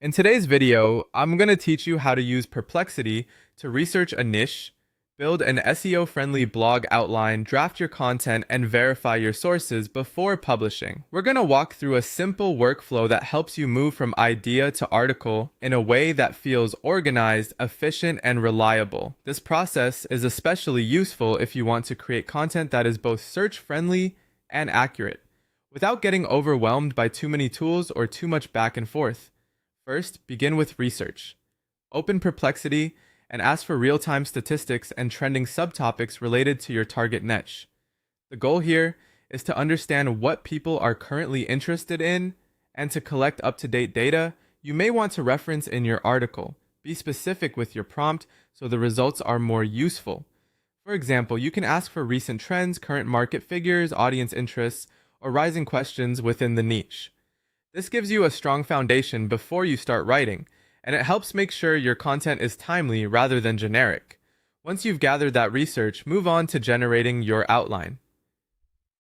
In today's video, I'm going to teach you how to use Perplexity to research a niche, build an SEO-friendly blog outline, draft your content, and verify your sources before publishing. We're going to walk through a simple workflow that helps you move from idea to article in a way that feels organized, efficient, and reliable. This process is especially useful if you want to create content that is both search-friendly and accurate, without getting overwhelmed by too many tools or too much back and forth. First, begin with research. Open Perplexity and ask for real-time statistics and trending subtopics related to your target niche. The goal here is to understand what people are currently interested in and to collect up-to-date data you may want to reference in your article. Be specific with your prompt so the results are more useful. For example, you can ask for recent trends, current market figures, audience interests, or rising questions within the niche. This gives you a strong foundation before you start writing, and it helps make sure your content is timely rather than generic. Once you've gathered that research, move on to generating your outline.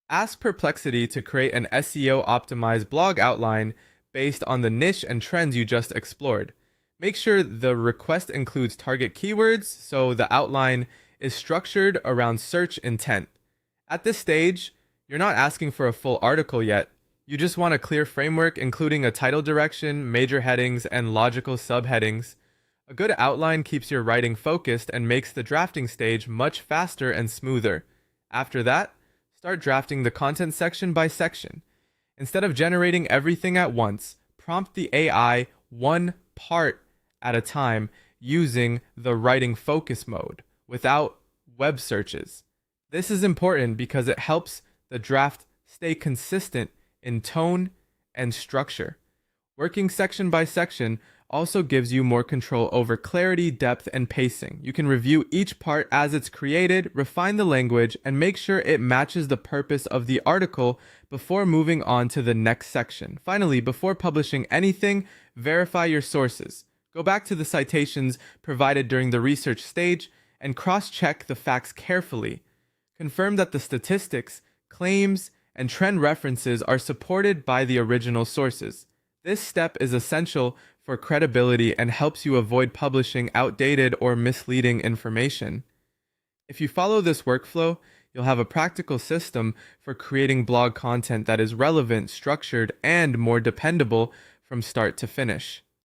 Ask Perplexity to create an SEO-optimized blog outline based on the niche and trends you just explored. Make sure the request includes target keywords so the outline is structured around search intent. At this stage, you're not asking for a full article yet. You just want a clear framework, including a title direction, major headings, and logical subheadings. A good outline keeps your writing focused and makes the drafting stage much faster and smoother. After that, start drafting the content section by section. Instead of generating everything at once, prompt the AI one part at a time using the writing focus mode without web searches. This is important because it helps the draft stay consistent in tone and structure. Working section by section also gives you more control over clarity, depth, and pacing. You can review each part as it's created, refine the language, and make sure it matches the purpose of the article before moving on to the next section. Finally, before publishing anything, verify your sources. Go back to the citations provided during the research stage and cross-check the facts carefully. Confirm that the statistics, claims, and trend references are supported by the original sources. This step is essential for credibility and helps you avoid publishing outdated or misleading information. If you follow this workflow, you'll have a practical system for creating blog content that is relevant, structured, and more dependable from start to finish.